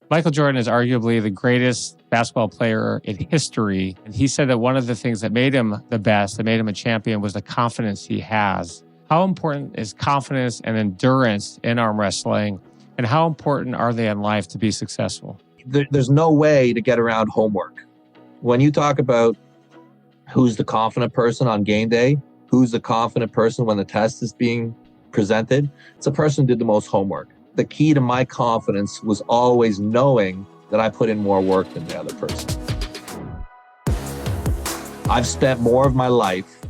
Michael Jordan is arguably the greatest basketball player in history. And he said that one of the things that made him the best, that made him a champion, was the confidence he has. How important is confidence and endurance in arm wrestling? And how important are they in life to be successful? There's no way to get around homework. When you talk about who's the confident person on game day, who's the confident person when the test is being presented, it's the person who did the most homework. The key to my confidence was always knowing that I put in more work than the other person. I've spent more of my life,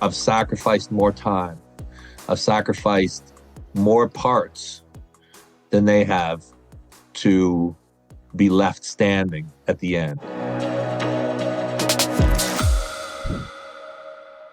I've sacrificed more time, I've sacrificed more parts than they have to be left standing at the end.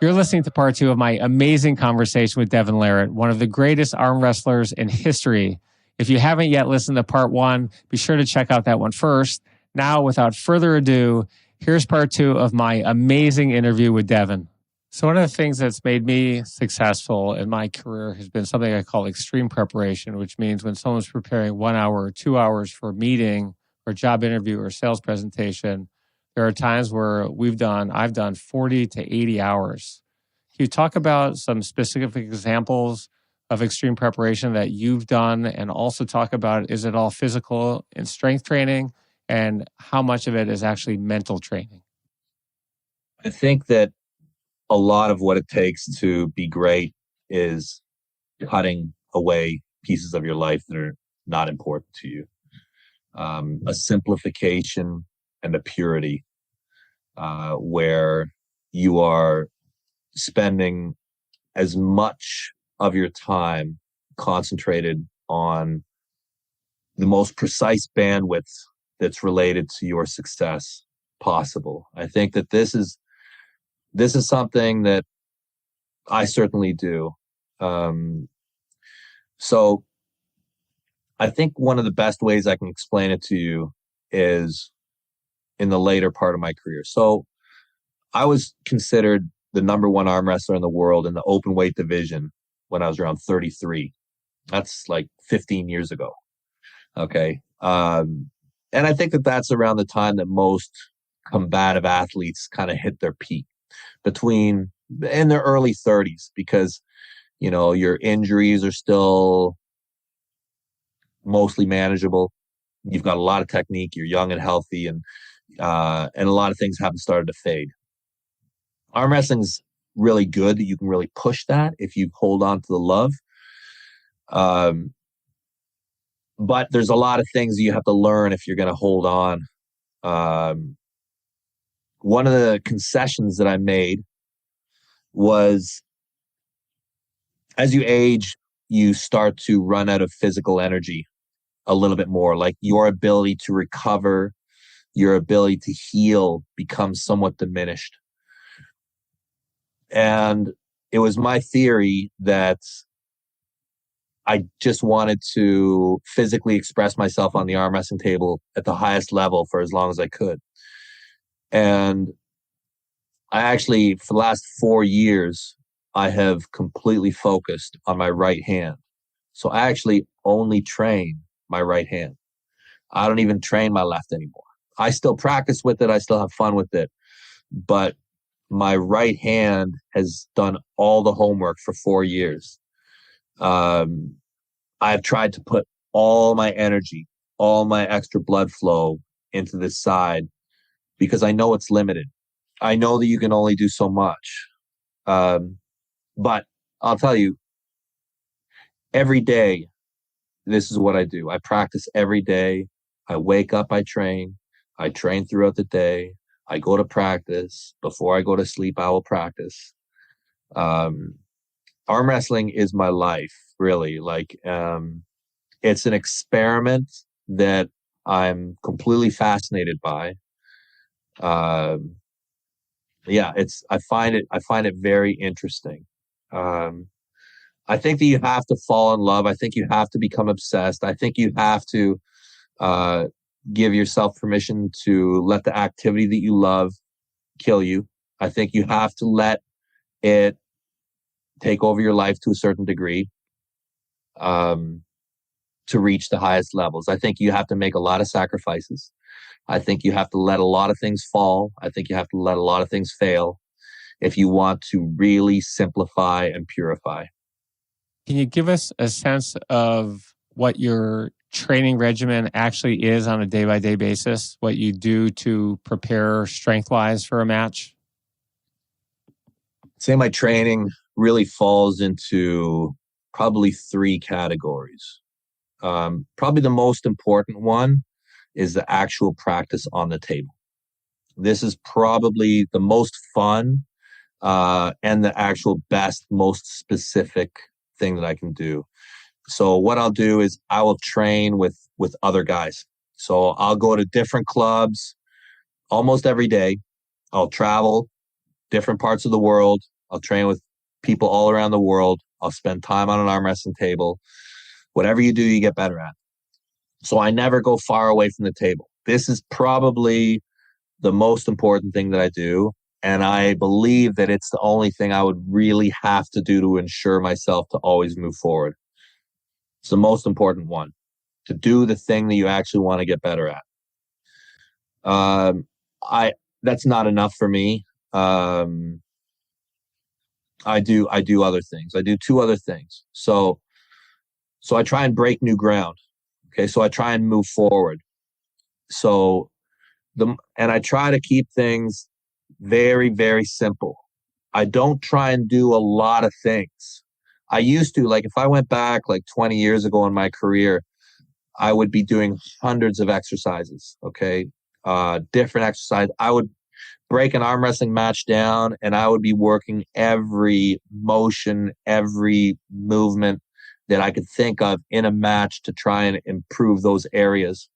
You're listening to part 2 of my amazing conversation with Devin Larratt, one of the greatest arm wrestlers in history. If you haven't yet listened to part 1, be sure to check out that one first. Now, without further ado, here's part 2 of my amazing interview with Devin. So one of the things that's made me successful in my career has been something I call extreme preparation, which means when someone's preparing 1 hour or 2 hours for a meeting or job interview or sales presentation, there are times where I've done 40 to 80 hours. Can you talk about some specific examples of extreme preparation that you've done, and also talk about, is it all physical and strength training, and how much of it is actually mental training? I think that a lot of what it takes to be great is cutting away pieces of your life that are not important to you. A simplification and a purity where you are spending as much of your time concentrated on the most precise bandwidth that's related to your success possible. I think that this is something that I certainly do. So I think one of the best ways I can explain it to you is in the later part of my career. So I was considered the number 1 arm wrestler in the world in the open weight division when I was around 33. That's like 15 years ago. Okay. And I think that that's around the time that most combative athletes kind of hit their peak, in their early 30s, because, you know, your injuries are still mostly manageable. You've got a lot of technique. You're young and healthy, and a lot of things haven't started to fade. Arm wrestling's really good that you can really push that if you hold on to the love. But there's a lot of things you have to learn if you're going to hold on. One of the concessions that I made was, as you age, you start to run out of physical energy a little bit more. Like your ability to recover, your ability to heal becomes somewhat diminished. And it was my theory that I just wanted to physically express myself on the arm wrestling table at the highest level for as long as I could. And I actually, for the last 4 years, I have completely focused on my right hand. So I actually only train my right hand. I don't even train my left anymore. I still practice with it. I still have fun with it. But my right hand has done all the homework for 4 years. I've tried to put all my energy, all my extra blood flow into this side because I know it's limited. I know that you can only do so much. But I'll tell you, every day, this is what I do. I practice every day. I wake up, I train throughout the day. I go to practice. Before I go to sleep, I will practice. Arm wrestling is my life, really. Like, it's an experiment that I'm completely fascinated by. I find it very interesting. I think that you have to fall in love. I think you have to become obsessed. I think you have to give yourself permission to let the activity that you love kill you. I think you have to let it take over your life to a certain degree. to reach the highest levels. I think you have to make a lot of sacrifices. I think you have to let a lot of things fall. I think you have to let a lot of things fail if you want to really simplify and purify. Can you give us a sense of what your training regimen actually is on a day-by-day basis, what you do to prepare strength-wise for a match? Say my training really falls into probably 3 categories. Probably the most important one is the actual practice on the table. This is probably the most fun and the actual best, most specific thing that I can do. So what I'll do is I will train with other guys. So I'll go to different clubs almost every day. I'll travel different parts of the world. I'll train with people all around the world. I'll spend time on an arm wrestling table. Whatever you do, you get better at. So I never go far away from the table. This is probably the most important thing that I do. And I believe that it's the only thing I would really have to do to ensure myself to always move forward. It's the most important one, to do the thing that you actually want to get better at. That's not enough for me. I do other things. I do 2 other things. So I try and break new ground. Okay. So I try and move forward. And I try to keep things very, very simple. I don't try and do a lot of things. I used to, like if I went back like 20 years ago in my career, I would be doing hundreds of exercises. Okay. Different exercise. I would break an arm wrestling match down and I would be working every motion, every movement that I could think of in a match to try and improve those areas.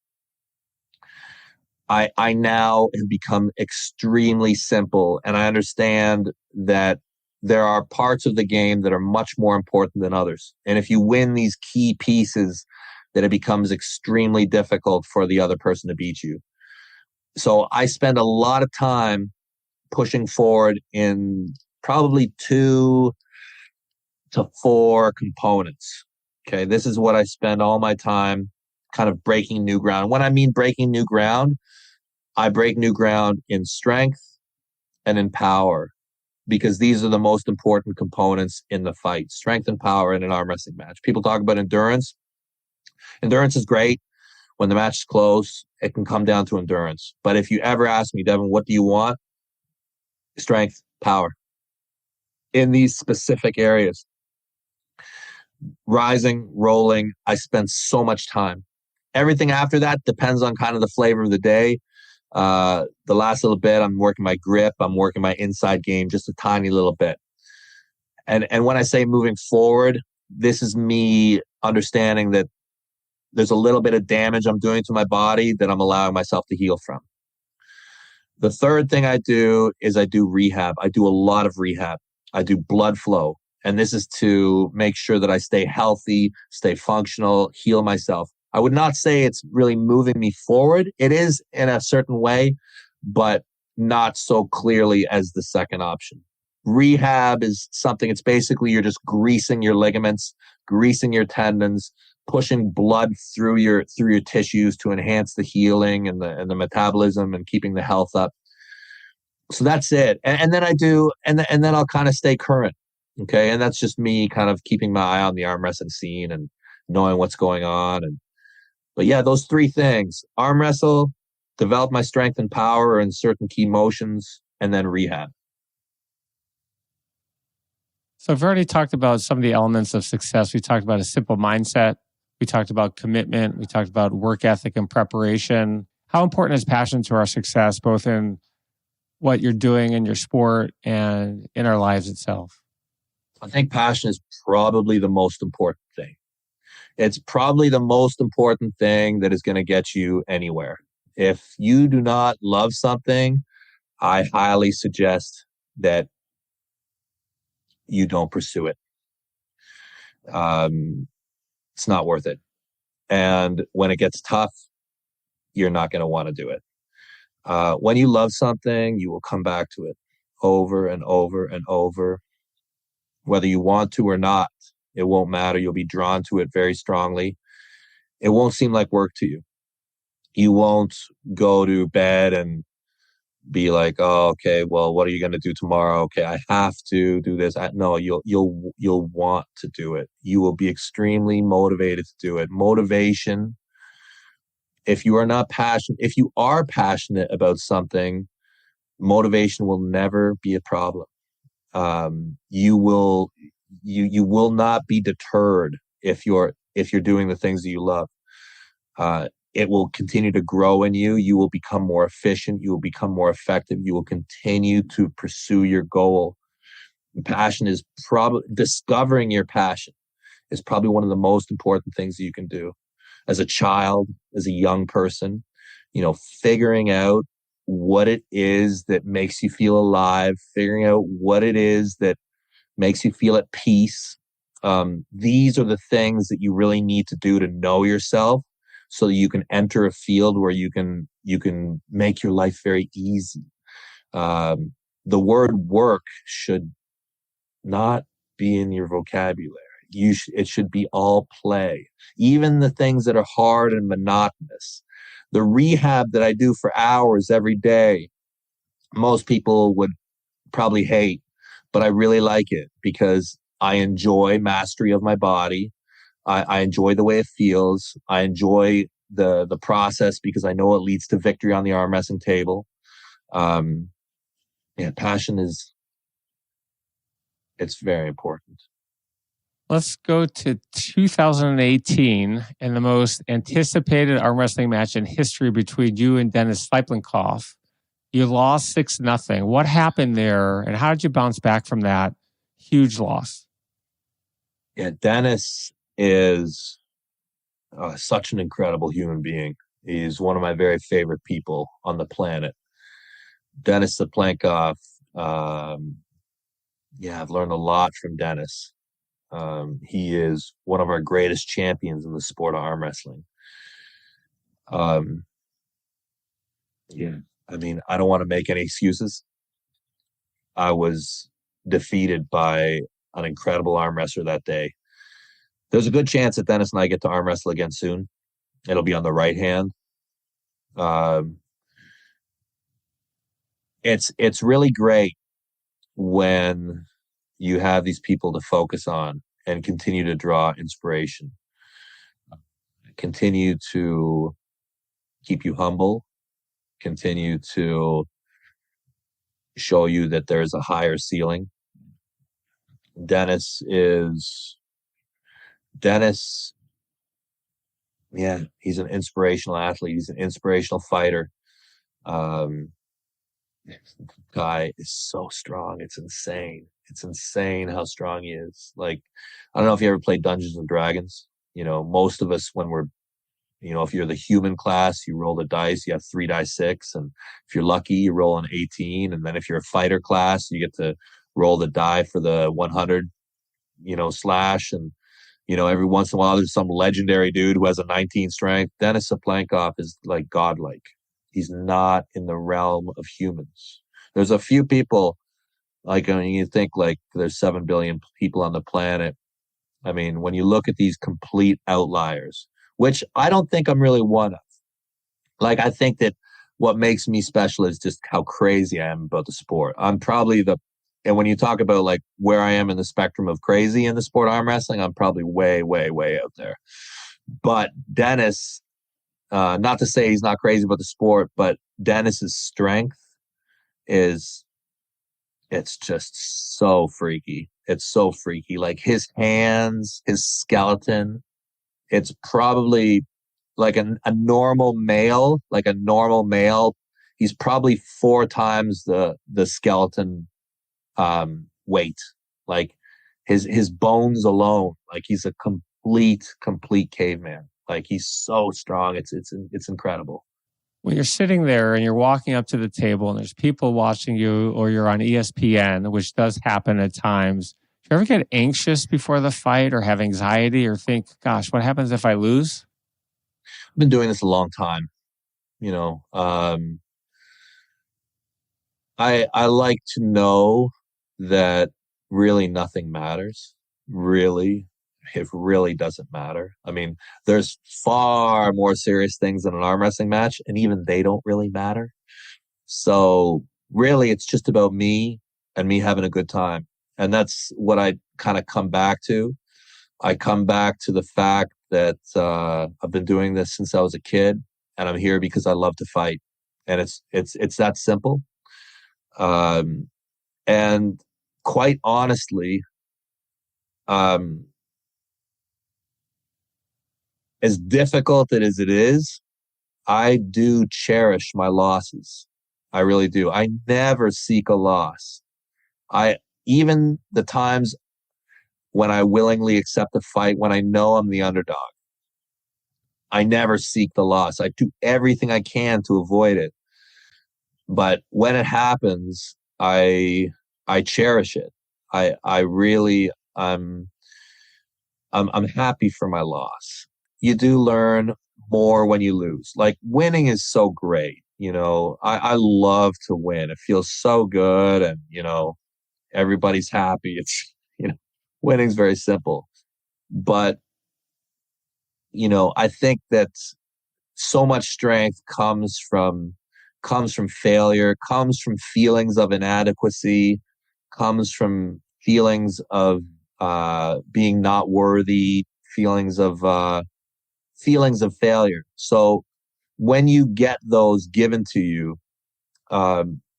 I now have become extremely simple, and I understand that there are parts of the game that are much more important than others. And if you win these key pieces, that it becomes extremely difficult for the other person to beat you. So I spend a lot of time pushing forward in probably 2 to 4 components. Okay, this is what I spend all my time kind of breaking new ground. When I mean breaking new ground, I break new ground in strength and in power, because these are the most important components in the fight: strength and power in an arm wrestling match. People talk about endurance. Endurance is great. When the match is close, it can come down to endurance. But if you ever ask me, Devin, what do you want? Strength, power in these specific areas. Rising, rolling, I spend so much time. Everything after that depends on kind of the flavor of the day. The last little bit, I'm working my grip, I'm working my inside game just a tiny little bit. And when I say moving forward, this is me understanding that there's a little bit of damage I'm doing to my body that I'm allowing myself to heal from. The third thing I do is I do rehab. I do a lot of rehab. I do blood flow. And this is to make sure that I stay healthy, stay functional, heal myself. I would not say it's really moving me forward. It is in a certain way, but not so clearly as the second option. Rehab is something, it's basically you're just greasing your ligaments, greasing your tendons, pushing blood through your tissues to enhance the healing and the metabolism and keeping the health up. So that's it. And then I do, and then I'll kind of stay current. Okay. And that's just me kind of keeping my eye on the arm wrestling scene and knowing what's going on. But yeah, those 3 things: arm wrestle, develop my strength and power in certain key motions, and then rehab. So I've already talked about some of the elements of success. We talked about a simple mindset. We talked about commitment. We talked about work ethic and preparation. How important is passion to our success, both in what you're doing in your sport and in our lives itself? I think passion is probably the most important thing. It's probably the most important thing that is going to get you anywhere. If you do not love something, I highly suggest that you don't pursue it. It's not worth it. And when it gets tough, you're not going to want to do it. When you love something, you will come back to it over and over and over. Whether you want to or not, it won't matter. You'll be drawn to it very strongly. It won't seem like work to you. You won't go to bed and be like, oh, okay, well, what are you going to do tomorrow? Okay, I have to do this. No, you'll want to do it. You will be extremely motivated to do it. Motivation. If you are not passionate, if you are passionate about something, motivation will never be a problem. You will not be deterred if you're doing the things that you love. It will continue to grow in you. You will become more efficient. You will become more effective. You will continue to pursue your goal. Passion is probably discovering your passion is probably one of the most important things that you can do as a child, as a young person, figuring out what it is that makes you feel alive, figuring out what it is that makes you feel at peace. These are the things that you really need to do to know yourself so that you can enter a field where you can make your life very easy. The word work should not be in your vocabulary. It should be all play. Even the things that are hard and monotonous. The rehab that I do for hours every day, most people would probably hate, but I really like it because I enjoy mastery of my body. I enjoy the way it feels. I enjoy the process because I know it leads to victory on the arm wrestling table. Passion it's very important. Let's go to 2018 and the most anticipated arm wrestling match in history between you and Denis Sveplenkov. You lost 6-0. What happened there, and how did you bounce back from that huge loss? Yeah, Denis is such an incredible human being. He's one of my very favorite people on the planet. Denis Sveplenkov, I've learned a lot from Denis. He is one of our greatest champions in the sport of arm wrestling. I don't want to make any excuses. I was defeated by an incredible arm wrestler that day. There's a good chance that Denis and I get to arm wrestle again soon. It'll be on the right hand. It's really great when you have these people to focus on and continue to draw inspiration. Continue to keep you humble. Continue to show you that there's a higher ceiling. Denis, he's an inspirational athlete. He's an inspirational fighter. Guy is so strong. It's insane. It's insane how strong he is. Like, I don't know if you ever played Dungeons and Dragons. Most of us, when we're, if you're the human class, you roll the dice, you have 3 die 6. And if you're lucky, you roll an 18. And then if you're a fighter class, you get to roll the die for the 100, slash. And, every once in a while, there's some legendary dude who has a 19 strength. Denis Sveplenkov is like godlike. He's not in the realm of humans. There's a few people, like, you think like there's 7 billion people on the planet. I mean, when you look at these complete outliers, which I don't think I'm really one of. Like, I think that what makes me special is just how crazy I am about the sport. I'm probably and when you talk about like where I am in the spectrum of crazy in the sport of arm wrestling, I'm probably way, way, way out there. But Denis, not to say he's not crazy about the sport, but Denis's strength it's just so freaky. It's so freaky. Like his hands, his skeleton, it's probably like a normal male, he's probably 4 times the skeleton weight. Like his bones alone, like he's a complete caveman. Like he's so strong. It's incredible. When you're sitting there and you're walking up to the table and there's people watching you, or you're on ESPN, which does happen at times, do you ever get anxious before the fight or have anxiety or think, gosh, what happens if I lose? I've been doing this a long time. I like to know that really nothing matters. Really, it really doesn't matter. I mean, there's far more serious things in an arm wrestling match, and even they don't really matter. So really, it's just about me and me having a good time. And that's what I kind of come back to. I come back to the fact that I've been doing this since I was a kid, and I'm here because I love to fight, and it's that simple. Um, and quite honestly, um, as difficult as it is, I do cherish my losses. I really do. I never seek a loss. I even the times when I willingly accept a fight, when I know I'm the underdog, I never seek the loss. I do everything I can to avoid it. But when it happens, I cherish it. I really I'm happy for my loss. You do learn more when you lose. Like winning is so great. I love to win. It feels so good, and everybody's happy. It's winning's very simple. But I think that so much strength comes from failure, comes from feelings of inadequacy, comes from feelings of being not worthy, feelings of failure. So when you get those given to you,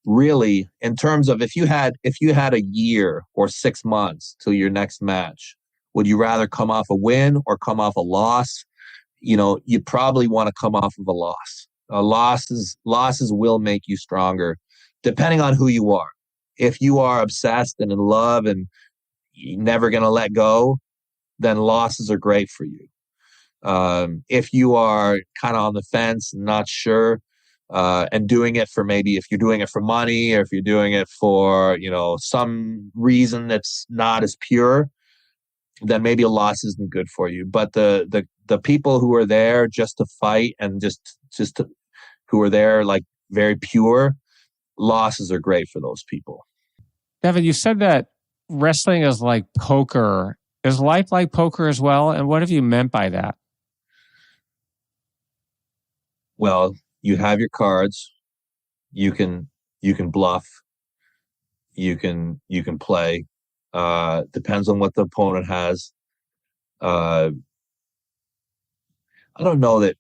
really, in terms of if you had a year or 6 months till your next match, would you rather come off a win or come off a loss? You probably want to come off of a loss. Losses will make you stronger, depending on who you are. If you are obsessed and in love and you're never going to let go, then losses are great for you. If you are kind of on the fence, not sure, and doing it for, maybe if you're doing it for money, or if you're doing it for some reason that's not as pure, then maybe a loss isn't good for you. But the people who are there just to fight and who are there like very pure, losses are great for those people. Devin, you said that wrestling is like poker. Is life like poker as well? And what have you meant by that? Well, you have your cards. You can bluff. You can play. Depends on what the opponent has. I don't know that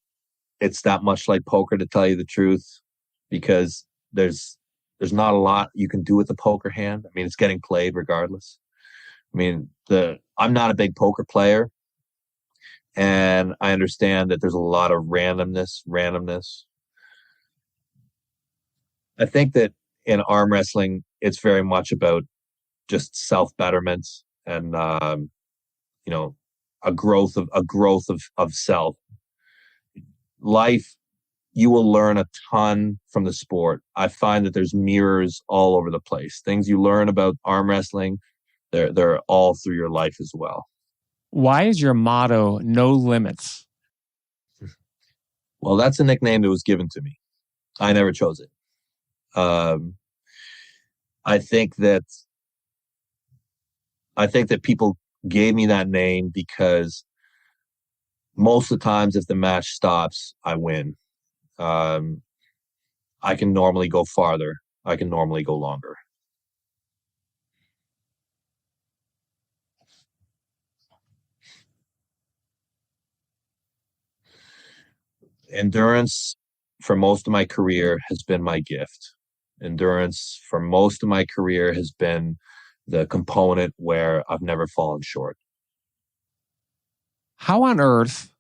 it's that much like poker, to tell you the truth, because there's not a lot you can do with the poker hand. I mean, it's getting played regardless. I mean, I'm not a big poker player, and I understand that there's a lot of randomness. I think that in arm wrestling, it's very much about just self-betterment and a growth of self. Life, you will learn a ton from the sport. I find that there's mirrors all over the place. Things you learn about arm wrestling, they're all through your life as well. Why is your motto "No Limits"? Well, that's a nickname that was given to me. I never chose it. I think that people gave me that name because most of the times, if the match stops, I win. I can normally go farther. I can normally go longer. Endurance for most of my career has been my gift. Endurance for most of my career has been the component where I've never fallen short. How on earth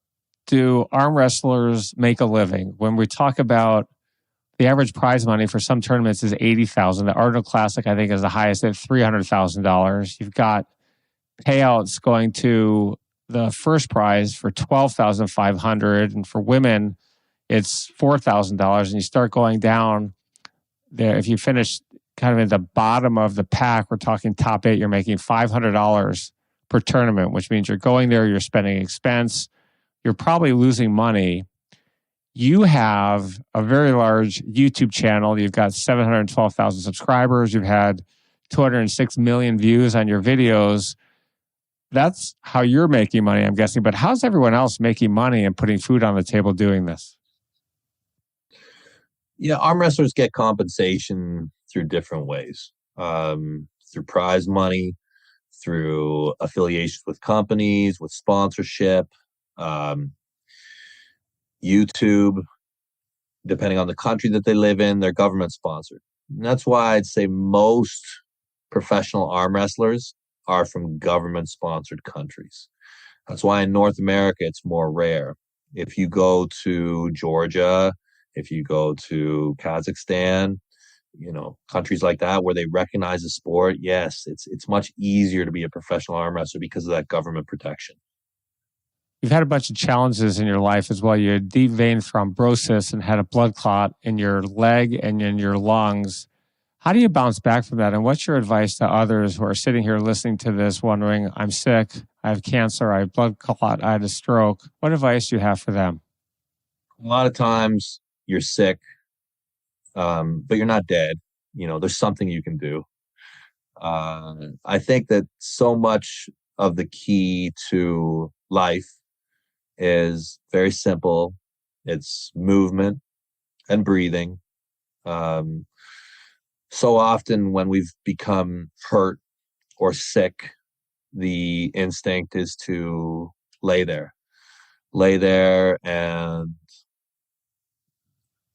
do arm wrestlers make a living? When we talk about the average prize money for some tournaments is $80,000. The Arnold Classic, I think, is the highest at $300,000. You've got payouts going to the first prize for $12,500, and for women, it's $4,000. And you start going down there. If you finish kind of in the bottom of the pack, we're talking top 8, you're making $500 per tournament, which means you're going there, you're spending expense, you're probably losing money. You have a very large YouTube channel. You've got 712,000 subscribers. You've had 206 million views on your videos. That's how you're making money, I'm guessing. But how's everyone else making money and putting food on the table doing this? Yeah, arm wrestlers get compensation through different ways. Through prize money, through affiliations with companies, with sponsorship, um, YouTube, depending on the country that they live in, they're government sponsored. And that's why I'd say most professional arm wrestlers are from government sponsored countries. That's why in North America, it's more rare. If you go to Georgia, if you go to Kazakhstan, countries like that where they recognize the sport, yes, it's much easier to be a professional arm wrestler because of that government protection. You've had a bunch of challenges in your life as well. You had deep vein thrombosis and had a blood clot in your leg and in your lungs. How do you bounce back from that? And what's your advice to others who are sitting here listening to this wondering, I'm sick, I have cancer, I have blood clot, I had a stroke. What advice do you have for them? A lot of times you're sick, but you're not dead. There's something you can do. I think that so much of the key to life is very simple. It's movement and breathing. So often when we've become hurt or sick, the instinct is to lay there and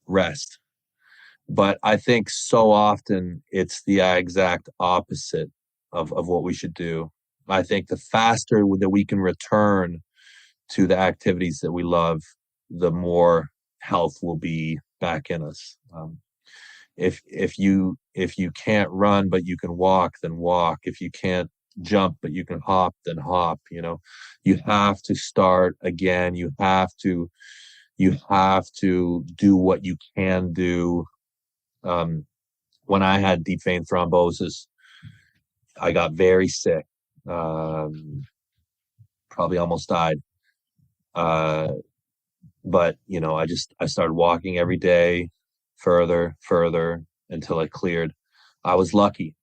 rest. But I think so often it's the exact opposite of what we should do. I think the faster that we can return to the activities that we love, the more health will be back in us. If you can't run but you can walk, then walk. If you can't jump but you can hop, then hop. You have to start again. You have to do what you can do. When I had deep vein thrombosis, I got very sick. Probably almost died. But I started walking every day, further until it cleared. I was lucky.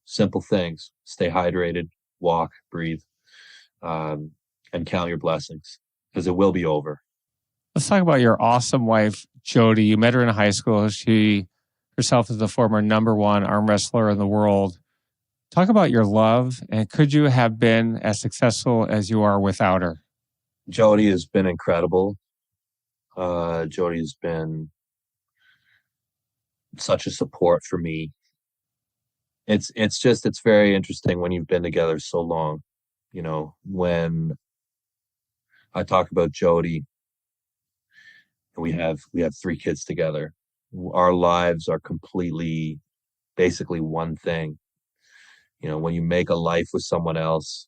Simple things: stay hydrated, walk, breathe, and count your blessings, because it will be over. Let's talk about your awesome wife, Jody. You met her in high school. She herself is the former #1 arm wrestler in the world. Talk about your love, and could you have been as successful as you are without her? Jody has been incredible. Jody has been such a support for me. It's very interesting when you've been together so long. When I talk about Jody, we have 3 kids together. Our lives are completely, basically one thing. When you make a life with someone else,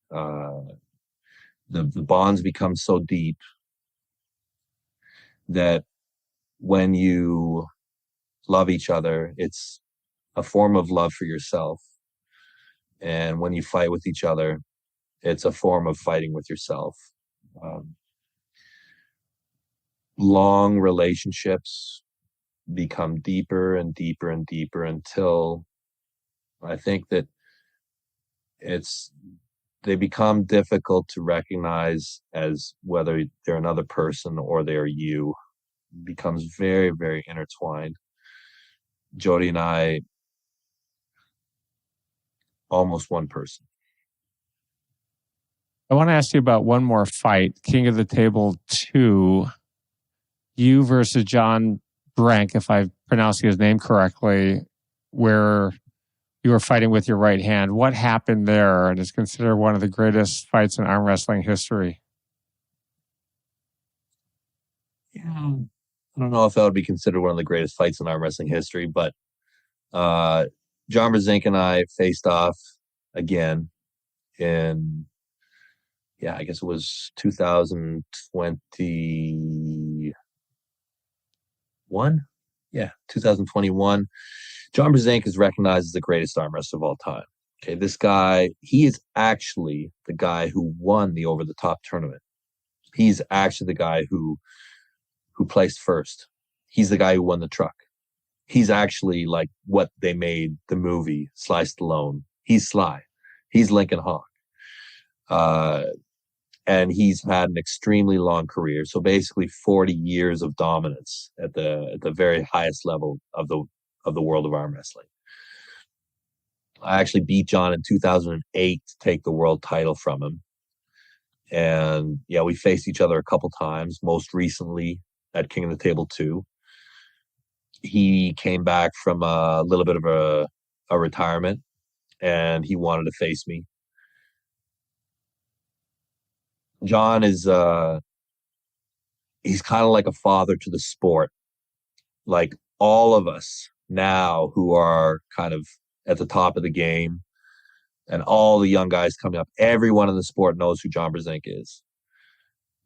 the bonds become so deep that when you love each other, it's a form of love for yourself. And when you fight with each other, it's a form of fighting with yourself. Long relationships become deeper and deeper and deeper until I think that they become difficult to recognize as whether they're another person or they're you. It becomes very, very intertwined. Jody and I, almost one person. I want to ask you about one more fight, King of the Table 2, you versus John Brank, if I pronounced his name correctly, where you were fighting with your right hand. What happened there? And is considered one of the greatest fights in arm wrestling history. Yeah, I don't know if that would be considered one of the greatest fights in arm wrestling history, but John Brzenk and I faced off again in, I guess it was 2021. Yeah, 2021. John Brzenk is recognized as the greatest arm wrestler of all time. Okay, this guy, he is actually the guy who won the Over the Top tournament. He's actually the guy who placed first. He's the guy who won the truck. He's actually like what they made the movie Sly Stallone. He's Sly. He's Lincoln Hawk. And he's had an extremely long career. So basically 40 years of dominance at the very highest level of the world of arm wrestling. I actually beat John in 2008 to take the world title from him. And yeah, we faced each other a couple times, most recently at King of the Table 2. He came back from a little bit of a retirement, and he wanted to face me. John is he's kind of like a father to the sport. Like all of us now who are kind of at the top of the game, and all the young guys coming up, everyone in the sport knows who John Brzenk is.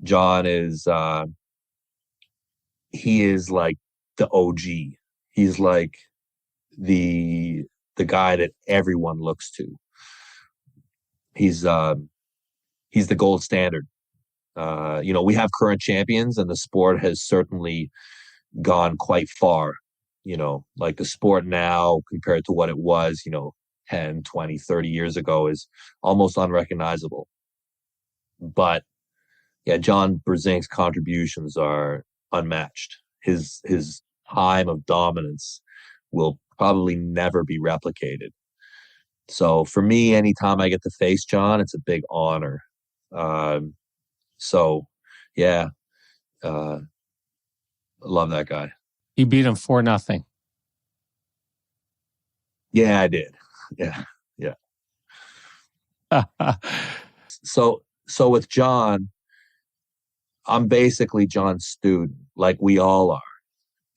John is he is like the OG. He's like the guy that everyone looks to. He's the gold standard. We have current champions, and the sport has certainly gone quite far. Like the sport now compared to what it was, 10, 20, 30 years ago is almost unrecognizable. But yeah, John Brzenk's contributions are unmatched. His time of dominance will probably never be replicated. So for me, anytime I get to face John, it's a big honor. So yeah, I love that guy. You beat him 4-0. Yeah, I did. Yeah. So with John, I'm basically John's student, like we all are.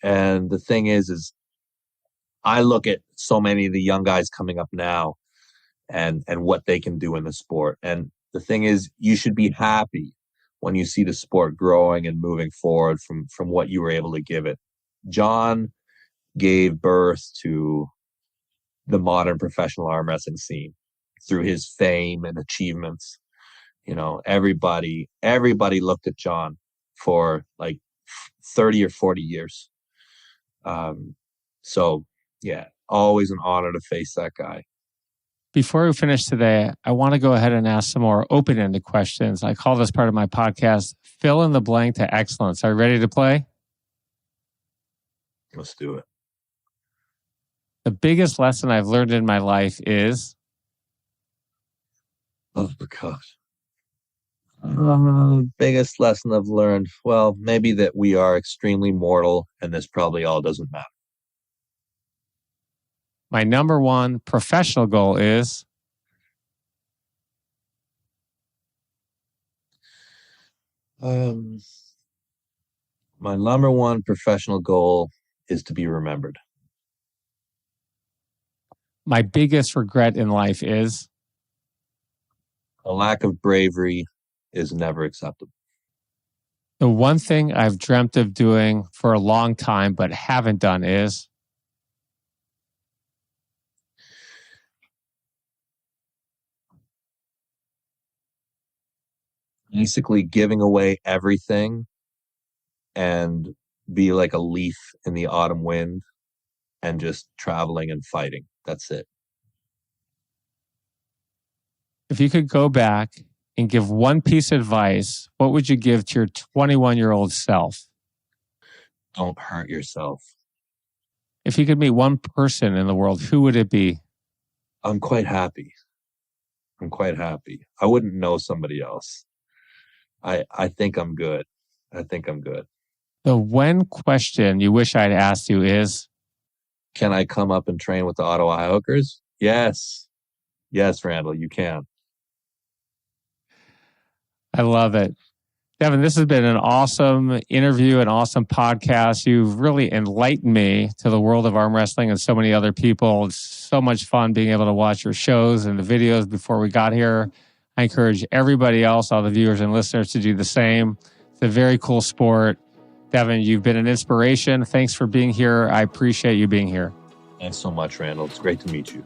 And the thing is I look at so many of the young guys coming up now and what they can do in the sport. And the thing is, you should be happy when you see the sport growing and moving forward from what you were able to give it. John gave birth to the modern professional arm wrestling scene through his fame and achievements. Everybody looked at John for like 30 or 40 years. So yeah, always an honor to face that guy. Before we finish today, I want to go ahead and ask some more open-ended questions. I call this part of my podcast, Fill in the Blank to Excellence. Are you ready to play? Let's do it. The biggest lesson I've learned in my life is? Oh, gosh. Biggest lesson I've learned? Well, maybe that we are extremely mortal and this probably all doesn't matter. My number one professional goal is? My number one professional goal is to be remembered. My biggest regret in life is? A lack of bravery is never acceptable. The one thing I've dreamt of doing for a long time but haven't done is? Basically giving away everything and be like a leaf in the autumn wind and just traveling and fighting. That's it. If you could go back and give one piece of advice, what would you give to your 21-year-old self? Don't hurt yourself. If you could meet one person in the world, who would it be? I'm quite happy. I wouldn't know somebody else. I think I'm good. The one question you wish I'd asked you is? Can I come up and train with the Ottawa High Hookers? Yes, Randall, you can. I love it. Devin, this has been an awesome interview, an awesome podcast. You've really enlightened me to the world of arm wrestling and so many other people. It's so much fun being able to watch your shows and the videos before we got here. I encourage everybody else, all the viewers and listeners, to do the same. It's a very cool sport. Devin, you've been an inspiration. Thanks for being here. I appreciate you being here. Thanks so much, Randall. It's great to meet you.